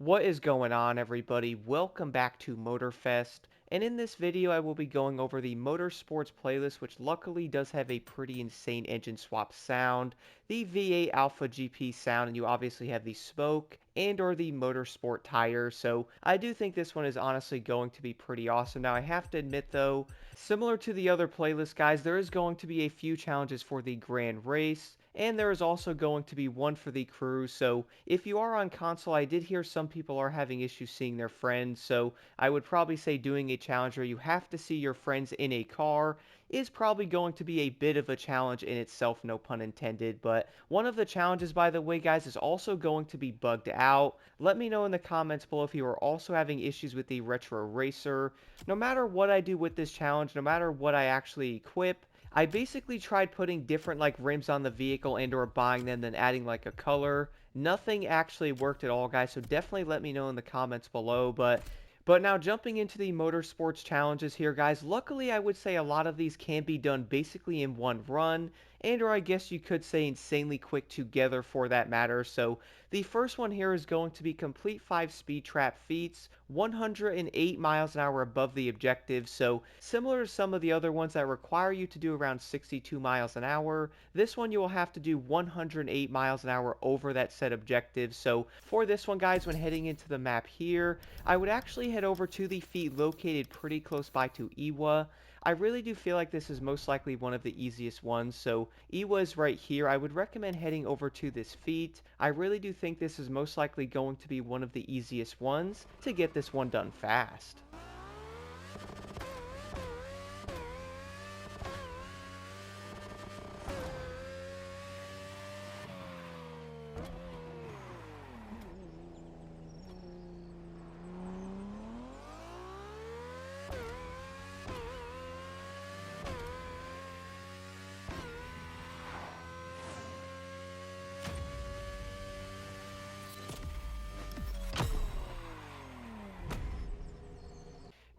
What is going on, everybody? Welcome back to Motorfest, and in this video I will be going over the Motorsports playlist, which luckily does have a pretty insane engine swap sound, the V8 Alpha GP sound, and you obviously have the spoke and or the Motorsport tires, so I do think this one is honestly going to be pretty awesome. Now I have to admit though, similar to the other playlist guys, there is going to be a few challenges for the Grand Race, and there is also going to be one for the crew. So if you are on console, I did hear some people are having issues seeing their friends, so I would probably say doing a challenge where you have to see your friends in a car is probably going to be a bit of a challenge in itself, no pun intended. But one of the challenges, by the way, guys, is also going to be bugged out. Let me know in the comments below if you are also having issues with the Retro Racer. No matter what I do with this challenge, no matter what I actually equip, I basically tried putting different like rims on the vehicle and or buying them, then adding like a color. Nothing actually worked at all, guys, so definitely let me know in the comments below. But now jumping into the motorsports challenges here, guys, luckily I would say a lot of these can be done basically in one run, and or I guess you could say insanely quick together for that matter. So the first one here is going to be complete 5 speed trap feats, 108 miles an hour above the objective. So similar to some of the other ones that require you to do around 62 miles an hour, this one you will have to do 108 miles an hour over that set objective. So for this one, guys, when heading into the map here, I would actually head over to the feat located pretty close by to Iwa. I really do feel like this is most likely one of the easiest ones, so Iwa is right here. I would recommend heading over to this feat. I really do think this is most likely going to be one of the easiest ones to get this one done fast.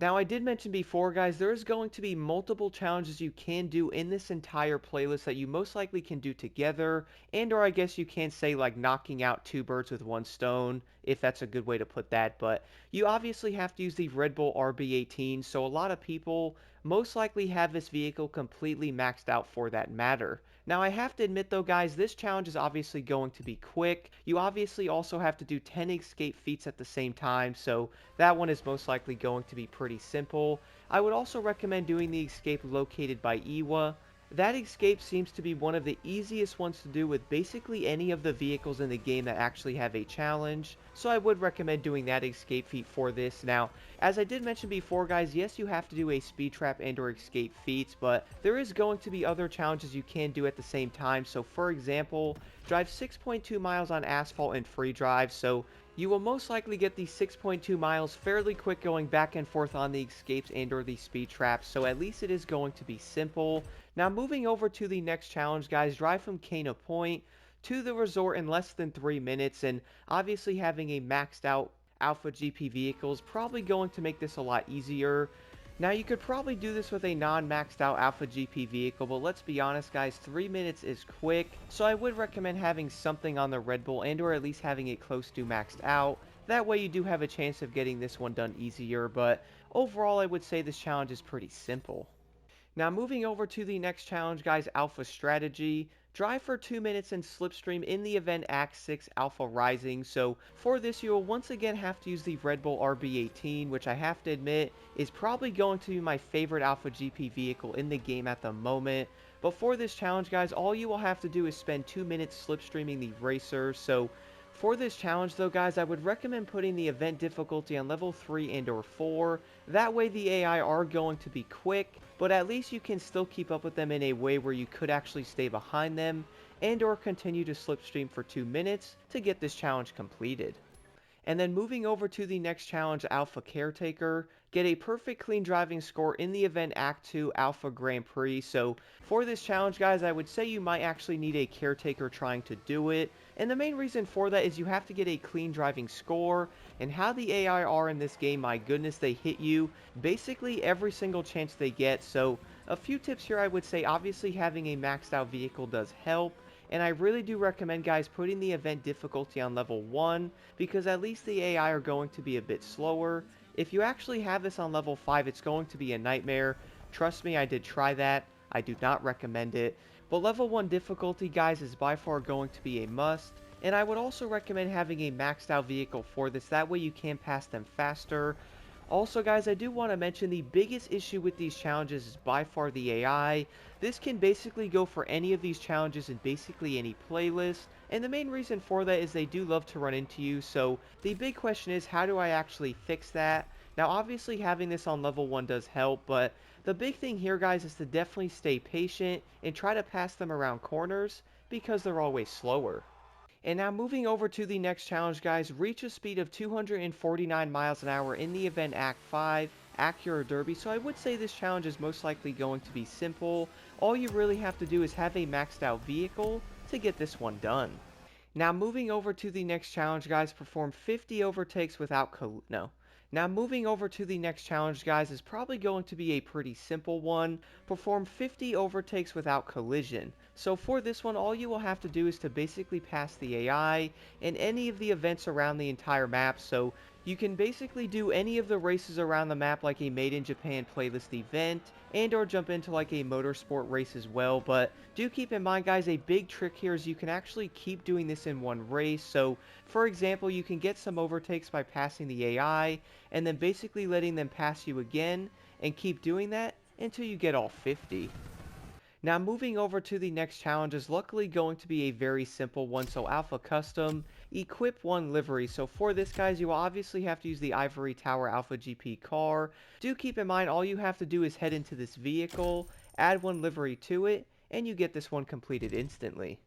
Now, I did mention before, guys, there is going to be multiple challenges you can do in this entire playlist that you most likely can do together, and or I guess you can say like knocking out two birds with one stone, if that's a good way to put that. But you obviously have to use the Red Bull RB18, so a lot of people most likely have this vehicle completely maxed out for that matter. Now, I have to admit though, guys, this challenge is obviously going to be quick. You obviously also have to do 10 escape feats at the same time, so that one is most likely going to be pretty simple. I would also recommend doing the escape located by Iwa. That escape seems to be one of the easiest ones to do with basically any of the vehicles in the game that actually have a challenge, so I would recommend doing that escape feat for this. Now, as I did mention before, guys, yes, you have to do a speed trap and or escape feats, but there is going to be other challenges you can do at the same time. So for example, drive 6.2 miles on asphalt in free drive, so you will most likely get the 6.2 miles fairly quick going back and forth on the escapes and or the speed traps, so at least it is going to be simple. Now moving over to the next challenge, guys, drive from Cana Point to the resort in less than 3 minutes, and obviously having a maxed out Alpha GP vehicle is probably going to make this a lot easier. Now you could probably do this with a non-maxed out Alpha GP vehicle, but let's be honest guys, 3 minutes is quick, so I would recommend having something on the Red Bull and or at least having it close to maxed out. That way you do have a chance of getting this one done easier, but overall I would say this challenge is pretty simple. Now moving over to the next challenge, guys, Alpha Strategy. Drive for 2 minutes and slipstream in the event Act 6 Alpha Rising. So for this you will once again have to use the Red Bull RB18, which I have to admit is probably going to be my favorite Alpha GP vehicle in the game at the moment. But for this challenge, guys, all you will have to do is spend 2 minutes slipstreaming the racer. So for this challenge though, guys, I would recommend putting the event difficulty on level 3 and or 4. That way the AI are going to be quick, but at least you can still keep up with them in a way where you could actually stay behind them and or continue to slipstream for 2 minutes to get this challenge completed. And then moving over to the next challenge, Alpha Caretaker, get a perfect clean driving score in the event Act 2 Alpha Grand Prix. So for this challenge, guys, I would say you might actually need a Caretaker trying to do it. And the main reason for that is you have to get a clean driving score, and how the AI are in this game, my goodness, they hit you basically every single chance they get. So A few tips here I would say, obviously having a maxed out vehicle does help, and I really do recommend guys putting the event difficulty on level 1, because at least the AI are going to be a bit slower. If you actually have this on level 5, it's going to be a nightmare. Trust me, I did try that. I do not recommend it. But level 1 difficulty, guys, is by far going to be a must. And I would also recommend having a maxed out vehicle for this. That way you can pass them faster. Also, guys, I do want to mention the biggest issue with these challenges is by far the AI. This can basically go for any of these challenges in basically any playlist. And the main reason for that is they do love to run into you. So the big question is, how do I actually fix that? Now, obviously having this on level 1 does help, but the big thing here, guys, is to definitely stay patient and try to pass them around corners because they're always slower. And now moving over to the next challenge, guys, reach a speed of 249 miles an hour in the event Act 5, Acura Derby. So I would say this challenge is most likely going to be simple. All you really have to do is have a maxed out vehicle to get this one done. Now moving over to the next challenge, guys, perform 50 overtakes without Now moving over to the next challenge, guys, is probably going to be a pretty simple one. Perform 50 overtakes without collision. So for this one, all you will have to do is to basically pass the AI in any of the events around the entire map. So you can basically do any of the races around the map like a Made in Japan playlist event, and or jump into like a motorsport race as well. But do keep in mind, guys, a big trick here is you can actually keep doing this in one race. So for example, you can get some overtakes by passing the AI and then basically letting them pass you again, and keep doing that until you get all 50. Now moving over to the next challenge is luckily going to be a very simple one. So Alpha Custom, equip one livery. So for this, guys, you will obviously have to use the Ivory Tower Alpha GP car. Do keep in mind, all you have to do is head into this vehicle, add one livery to it, and you get this one completed instantly.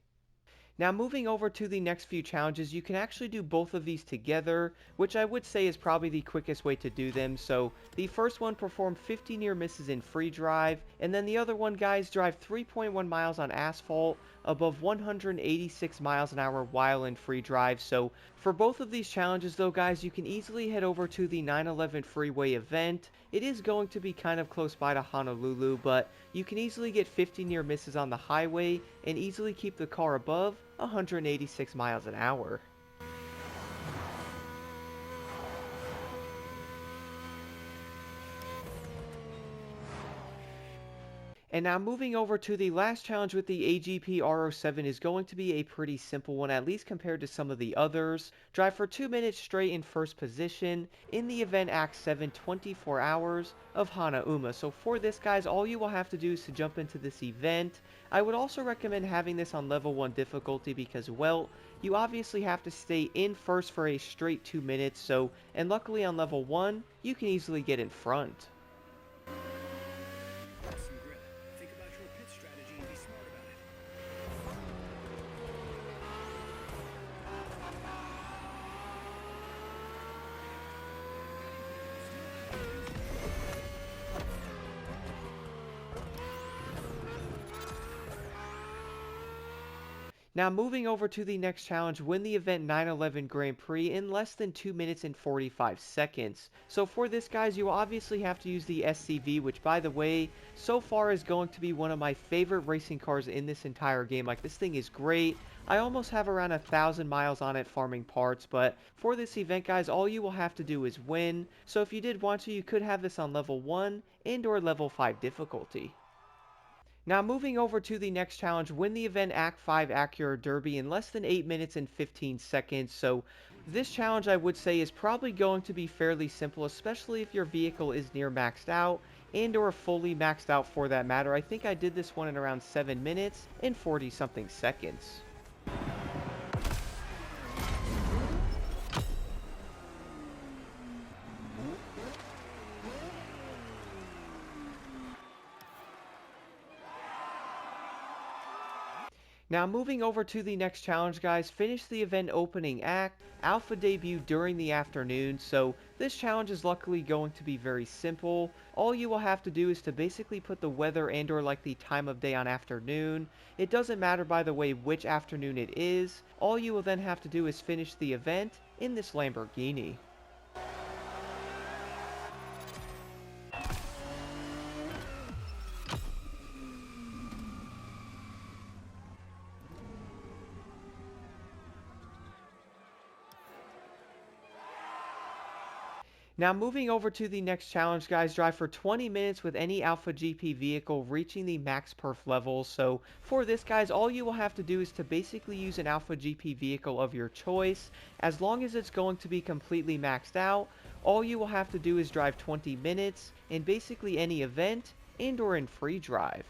Now moving over to the next few challenges, you can actually do both of these together, which I would say is probably the quickest way to do them. So the first one, perform 50 near misses in free drive, and then the other one, guys, drive 3.1 miles on asphalt above 186 miles an hour while in free drive. So for both of these challenges though, guys, you can easily head over to the 911 freeway event. It is going to be kind of close by to Honolulu, but you can easily get 50 near misses on the highway and easily keep the car above 186 miles an hour. And now moving over to the last challenge with the AGP R07 is going to be a pretty simple one, at least compared to some of the others. Drive for 2 minutes straight in first position in the event Act 7 24 hours of Hanauma. So for this, guys, all you will have to do is to jump into this event. I would also recommend having this on level 1 difficulty because, well, you obviously have to stay in first for a straight 2 minutes. So, and luckily on level 1, you can easily get in front. Now moving over to the next challenge, win the event 911 Grand Prix in less than 2 minutes and 45 seconds. So for this, guys, you will obviously have to use the SCV, which, by the way, so far is going to be one of my favorite racing cars in this entire game. Like, this thing is great. I almost have around 1,000 miles on it farming parts, but for this event, guys, all you will have to do is win. So if you did want to, you could have this on level 1 and or level 5 difficulty. Now moving over to the next challenge, win the event Act 5 Acura Derby in less than 8 minutes and 15 seconds. So this challenge, I would say, is probably going to be fairly simple, especially if your vehicle is near maxed out and or fully maxed out for that matter. I think I did this one in around 7 minutes and 40 something seconds. Now moving over to the next challenge, guys, finish the event opening act, Alpha debut during the afternoon. So this challenge is luckily going to be very simple. All you will have to do is to basically put the weather and or like the time of day on afternoon. It doesn't matter, by the way, which afternoon it is. All you will then have to do is finish the event in this Lamborghini. Now moving over to the next challenge, guys, drive for 20 minutes with any Alpha GP vehicle reaching the max perf levels. So for this, guys, all you will have to do is to basically use an Alpha GP vehicle of your choice. As long as it's going to be completely maxed out, all you will have to do is drive 20 minutes in basically any event and or in free drive.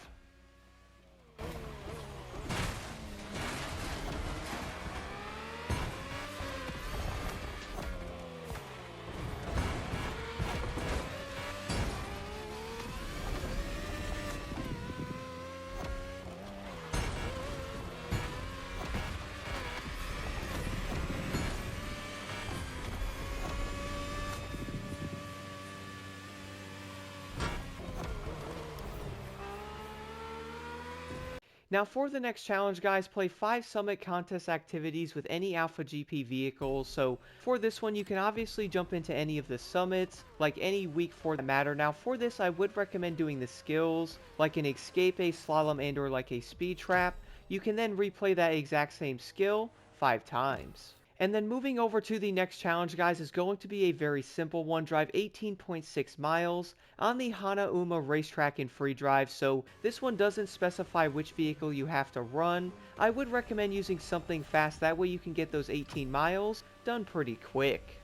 Now for the next challenge, guys, play 5 summit contest activities with any Alpha GP vehicles. So for this one, you can obviously jump into any of the summits, like any week for that matter. Now for this, I would recommend doing the skills, like an escape, a slalom, and or like a speed trap. You can then replay that exact same skill 5 times. And then moving over to the next challenge, guys, is going to be a very simple one. Drive 18.6 miles on the Hanauma racetrack in free drive. So this one doesn't specify which vehicle you have to run. I would recommend using something fast. That way you can get those 18 miles done pretty quick.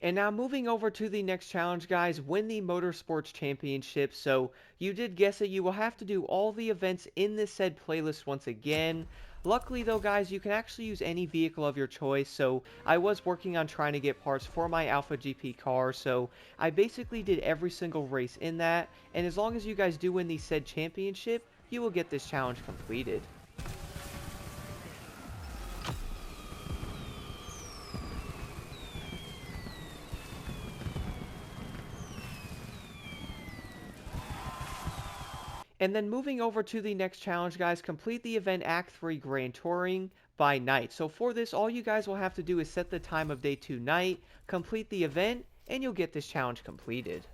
And now moving over to the next challenge, guys, win the Motorsports Championship. So you did guess it, you will have to do all the events in this said playlist once again. Luckily though, guys, you can actually use any vehicle of your choice. So I was working on trying to get parts for my Alpha GP car, so I basically did every single race in that. And as long as you guys do win the said championship, you will get this challenge completed. And then moving over to the next challenge, guys, complete the event Act 3 Grand Touring by night. So for this, all you guys will have to do is set the time of day to night, complete the event, and you'll get this challenge completed.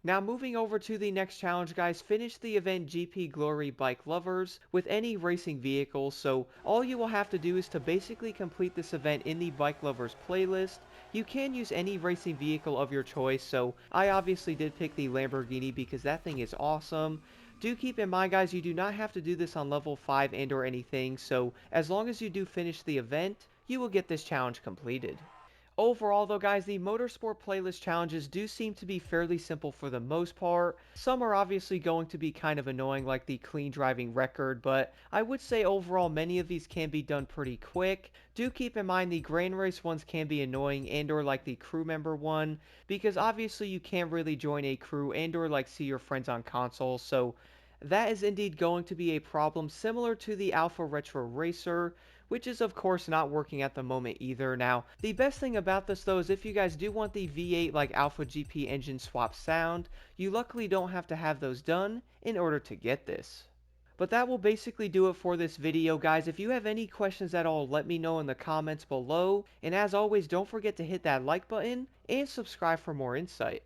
Now moving over to the next challenge, guys, finish the event GP Glory Bike Lovers with any racing vehicle. So all you will have to do is to basically complete this event in the Bike Lovers playlist. You can use any racing vehicle of your choice, so I obviously did pick the Lamborghini because that thing is awesome. Do keep in mind, guys, you do not have to do this on level 5 and or anything, so as long as you do finish the event, you will get this challenge completed. Overall though, guys, the Motorsport playlist challenges do seem to be fairly simple for the most part. Some are obviously going to be kind of annoying, like the clean driving record, but I would say overall many of these can be done pretty quick. Do keep in mind the Grand Race ones can be annoying, and or like the crew member one, because obviously you can't really join a crew and or like see your friends on console, so that is indeed going to be a problem similar to the Alpha Retro Racer, which is of course not working at the moment either. Now, the best thing about this though is if you guys do want the V8 like Alpha GP engine swap sound, you luckily don't have to have those done in order to get this. But that will basically do it for this video, guys. If you have any questions at all, let me know in the comments below. And as always, don't forget to hit that like button and subscribe for more insight.